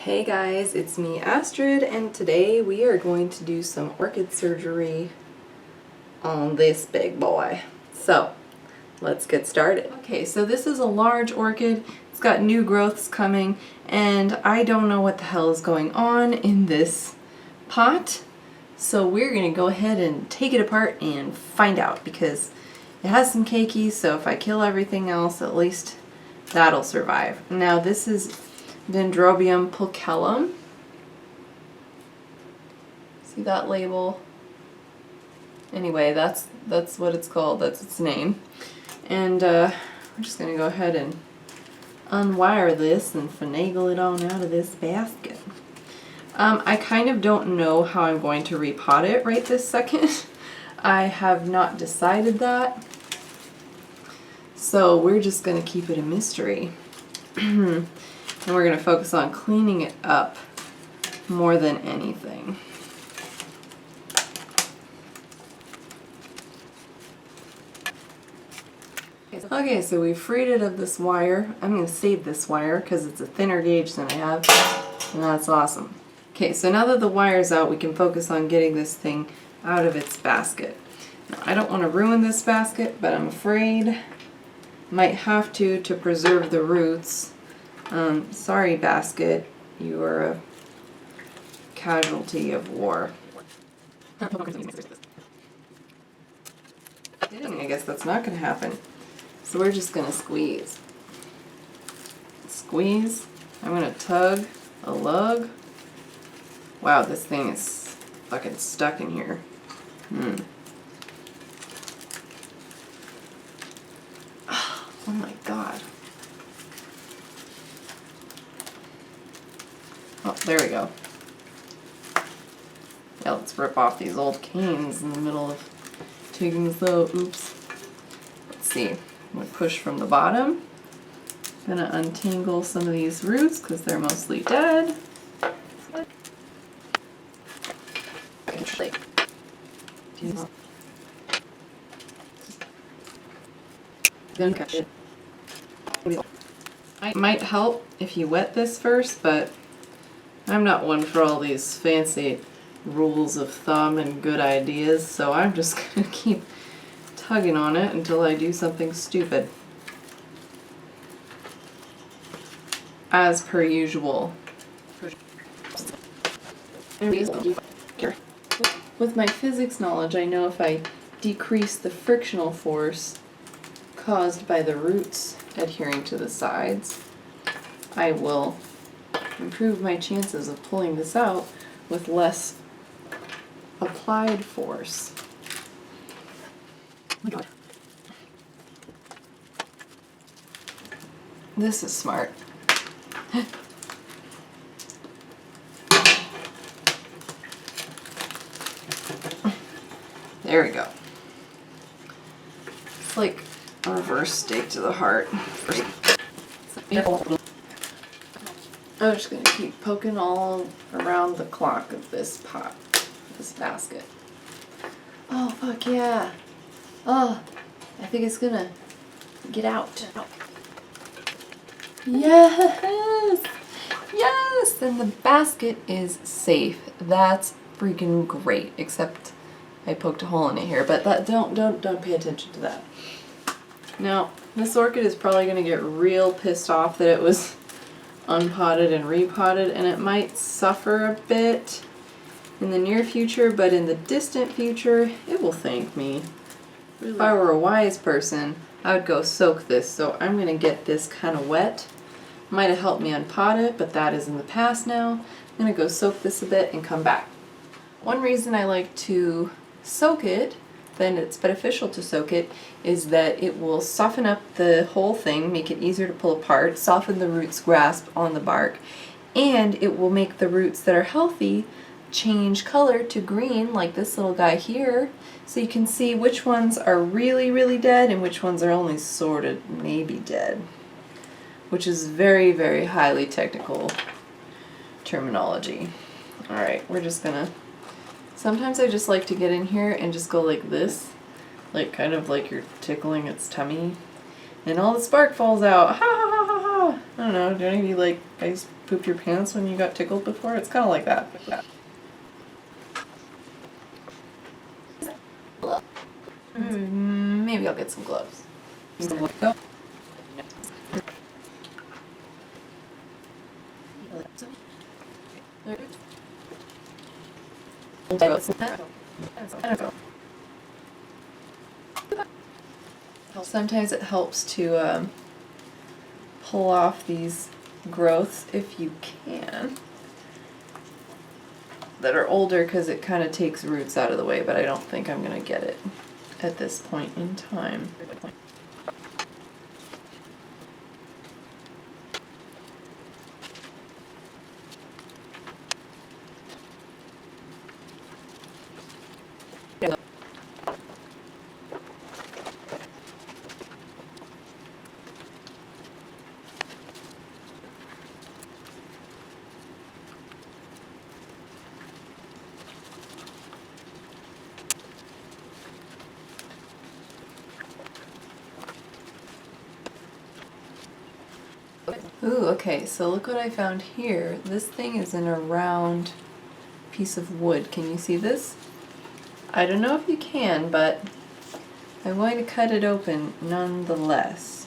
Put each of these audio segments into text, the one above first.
Hey guys, it's me Astrid, and today we are going to do some orchid surgery on this big boy. So let's get started. Okay, so this is a large orchid. It's got new growths coming, and I don't know what the hell is going on in this pot. So we're going to go ahead and take it apart and find out, because it has some keiki, so if I kill everything else, at least that'll survive. Now this is Dendrobium pulchellum. See that label? Anyway, that's what it's called. That's its name. And we're just going to go ahead and unwire this and finagle it on out of this basket. I kind of don't know how I'm going to repot it right this second. I have not decided that. So we're just going to keep it a mystery. And we're going to focus on cleaning it up more than anything. Okay, so we freed it of this wire. I'm going to save this wire because it's a thinner gauge than I have, and that's awesome. Okay, so now that the wire's out, we can focus on getting this thing out of its basket. Now, I don't want to ruin this basket, but I'm afraid might have to preserve the roots. Sorry, basket, you are a casualty of war. I guess that's not going to happen. So we're just going to squeeze. Squeeze. I'm going to tug a lug. Wow, this thing is fucking stuck in here. Oh my god. Oh, there we go. Yeah, let's rip off these old canes in the middle of taking the oops. Let's see. I'm going to push from the bottom. I'm going to untangle some of these roots because they're mostly dead. It might help if you wet this first, but I'm not one for all these fancy rules of thumb and good ideas, so I'm just going to keep tugging on it until I do something stupid. As per usual. With my physics knowledge, I know if I decrease the frictional force caused by the roots adhering to the sides, I will improve my chances of pulling this out with less applied force. Oh my god. This is smart. There we go. It's like a reverse stake to the heart. I'm just going to keep poking all around the clock of this pot, this basket. Oh, fuck yeah. Oh, I think it's going to get out. Yes! Yes! And the basket is safe. That's freaking great. Except I poked a hole in it here, but that don't pay attention to that. Now, this orchid is probably going to get real pissed off that it was unpotted and repotted, and it might suffer a bit in the near future, but in the distant future, it will thank me. Really? If I were a wise person, I would go soak this, so I'm going to get this kind of wet. Might have helped me unpot it, but that is in the past now. I'm going to go soak this a bit and come back. One reason I like to soak it, then it's beneficial to soak it, is that it will soften up the whole thing, make it easier to pull apart, soften the root's grasp on the bark, and it will make the roots that are healthy change color to green, like this little guy here, so you can see which ones are really, really dead and which ones are only sort of maybe dead, which is very, very highly technical terminology. Alright, we're just gonna... Sometimes I just like to get in here and just go like this, like kind of like you're tickling its tummy, and all the spark falls out. Ha ha ha ha ha! I don't know, do any of you like guys poop your pants when you got tickled before? It's kind of like that. Maybe I'll get some gloves. Sometimes it helps to pull off these growths if you can that are older, because it kind of takes roots out of the way, but I don't think I'm going to get it at this point in time. Ooh, okay, so look what I found here. This thing is in a round piece of wood. Can you see this? I don't know if you can, but I'm going to cut it open nonetheless.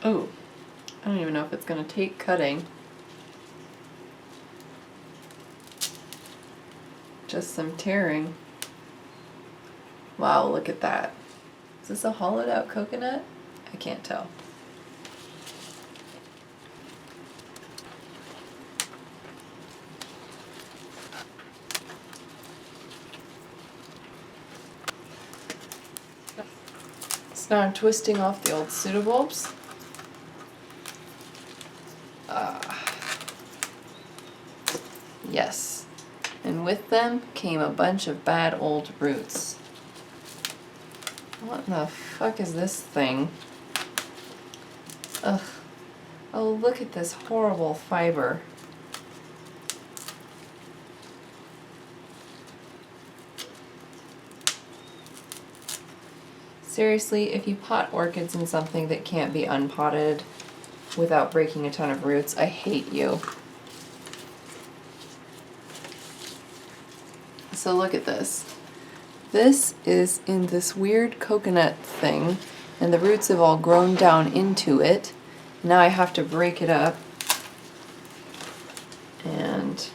Oh, I don't even know if it's going to take cutting. Just some tearing. Wow, look at that. Is this a hollowed out coconut? I can't tell. So now I'm twisting off the old pseudobulbs. Yes. And with them came a bunch of bad old roots. What the fuck is this thing? Ugh. Oh, look at this horrible fiber. Seriously, if you pot orchids in something that can't be unpotted without breaking a ton of roots, I hate you. So look at this. This is in this weird coconut thing, and the roots have all grown down into it. Now I have to break it up and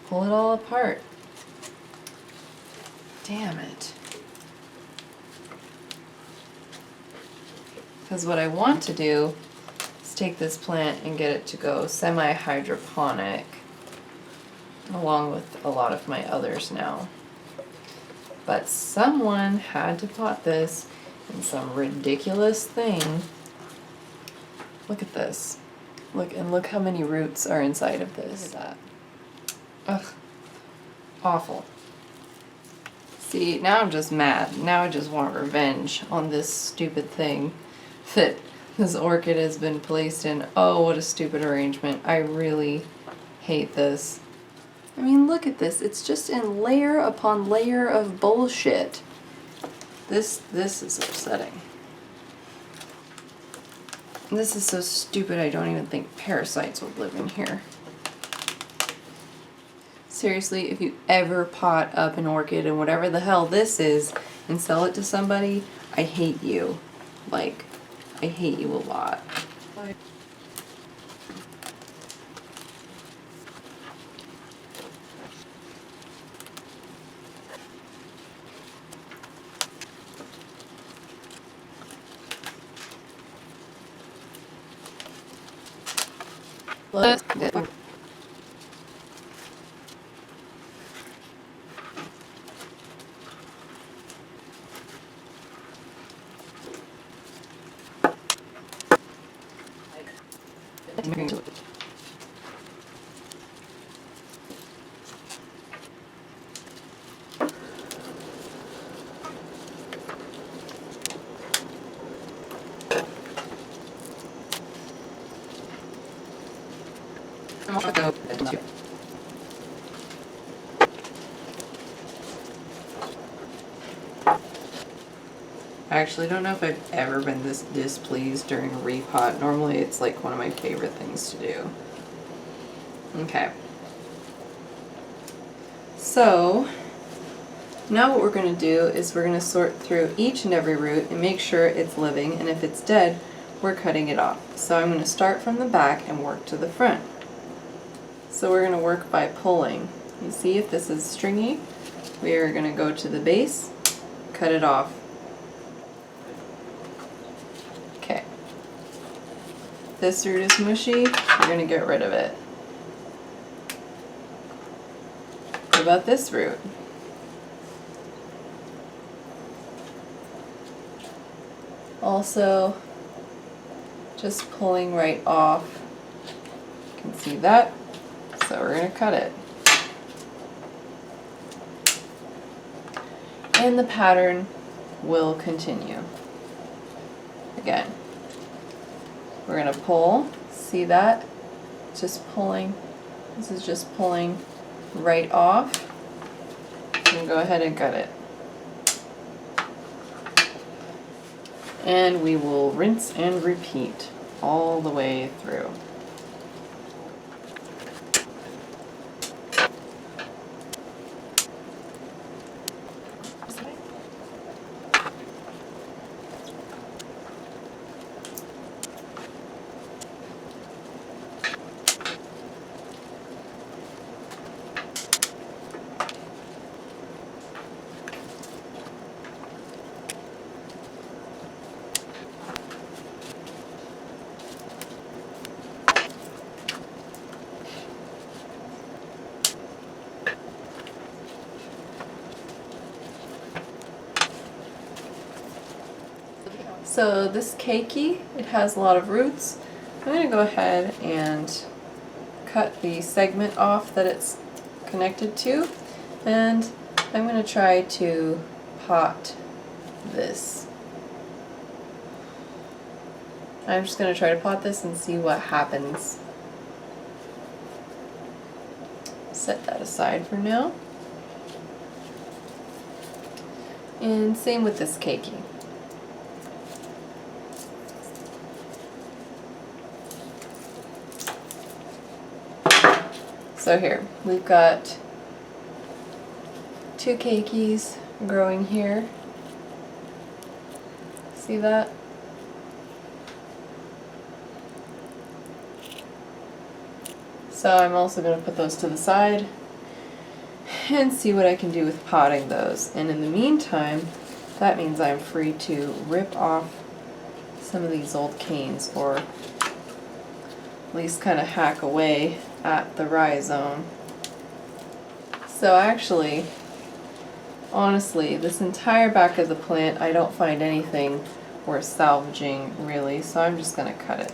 pull it all apart. Damn it. Because what I want to do is take this plant and get it to go semi-hydroponic, along with a lot of my others now. But someone had to pot this in some ridiculous thing. Look at this. Look how many roots are inside of this. Ugh. Awful. See, now I'm just mad. Now I just want revenge on this stupid thing that this orchid has been placed in. Oh, what a stupid arrangement. I really hate this. I mean, look at this. It's just in layer upon layer of bullshit. This is upsetting. This is so stupid I don't even think parasites would live in here. Seriously, if you ever pot up an orchid and whatever the hell this is and sell it to somebody, I hate you. Like, I hate you a lot. I actually don't know if I've ever been this displeased during a repot. Normally it's like one of my favorite things to do. Okay. So now what we're going to do is we're going to sort through each and every root and make sure it's living, and if it's dead, we're cutting it off. So I'm going to start from the back and work to the front. So we're going to work by pulling. You see if this is stringy, we are going to go to the base, cut it off. Okay. This root is mushy, we're going to get rid of it. What about this root? Also, just pulling right off. You can see that, so we're going to cut it. And the pattern will continue. Again, we're going to pull, see that? Just pulling, this is just pulling right off, and go ahead and cut it. And we will rinse and repeat all the way through. So this keiki, it has a lot of roots. I'm going to go ahead and cut the segment off that it's connected to, and I'm going to try to pot this. I'm just going to try to pot this and see what happens. Set that aside for now. And same with this keiki. So here, we've got 2 keikis growing here. See that? So I'm also going to put those to the side and see what I can do with potting those. And in the meantime, that means I'm free to rip off some of these old canes, or at least kind of hack away at the rhizome. So actually, honestly, this entire back of the plant, I don't find anything worth salvaging really, so I'm just going to cut it.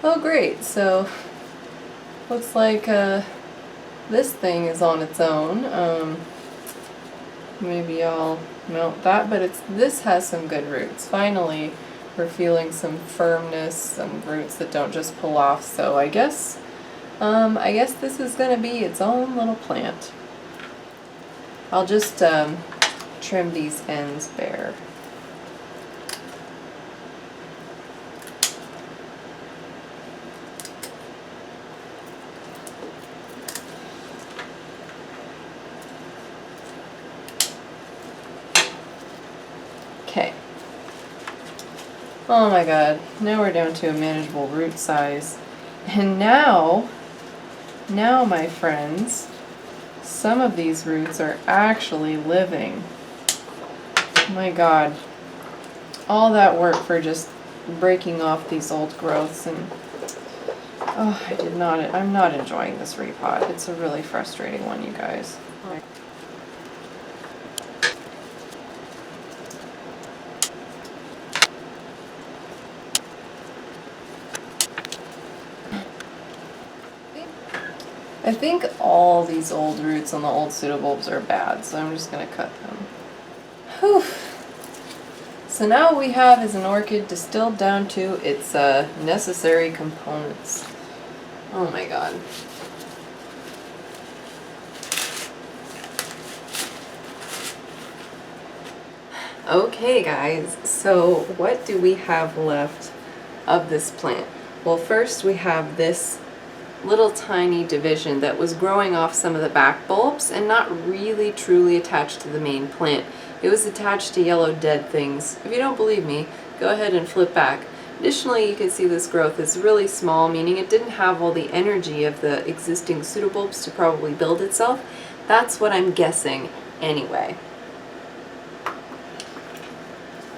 Oh great, so looks like this thing is on its own. Maybe I'll mount that, but this has some good roots. Finally, we're feeling some firmness, some roots that don't just pull off, so I guess this is going to be its own little plant. I'll just trim these ends bare. Okay. Oh my god, now we're down to a manageable root size. And now my friends, some of these roots are actually living. Oh my god. All that work for just breaking off these old growths and Oh, I'm not enjoying this repot. It's a really frustrating one, you guys. I think all these old roots on the old pseudobulbs are bad, so I'm just going to cut them. Whew. So now what we have is an orchid distilled down to its necessary components. Oh my god. Okay guys, so what do we have left of this plant? Well, first we have this little tiny division that was growing off some of the back bulbs and not really truly attached to the main plant. It was attached to yellow dead things. If you don't believe me, go ahead and flip back. Additionally, you can see this growth is really small, meaning it didn't have all the energy of the existing pseudobulbs to probably build itself. That's what I'm guessing anyway.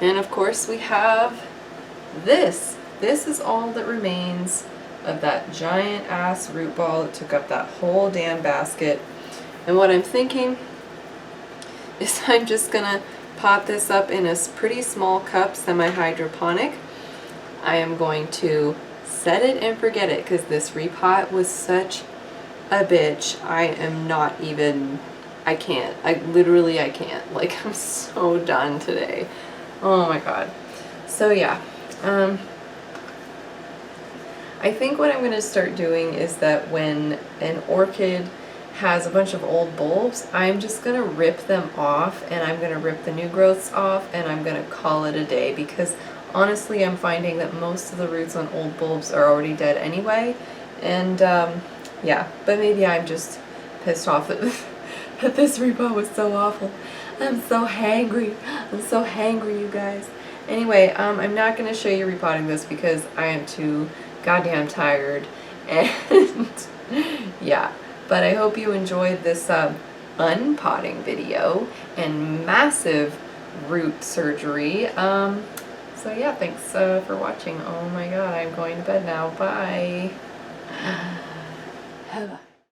And of course we have this. This is all that remains of that giant ass root ball that took up that whole damn basket. And what I'm thinking is I'm just gonna pot this up in a pretty small cup, semi-hydroponic. I am going to set it and forget it because this repot was such a bitch. I can't. I can't. Like, I'm so done today. Oh my god. So yeah. I think what I'm going to start doing is that when an orchid has a bunch of old bulbs, I'm just going to rip them off, and I'm going to rip the new growths off, and I'm going to call it a day, because honestly I'm finding that most of the roots on old bulbs are already dead anyway. And yeah, but maybe I'm just pissed off that, that this repot was so awful. I'm so hangry. I'm so hangry, you guys. Anyway, I'm not going to show you repotting this because I am too goddamn tired, and yeah, but I hope you enjoyed this unpotting video and massive root surgery. So yeah, thanks for watching. Oh my god, I'm going to bed now. Bye.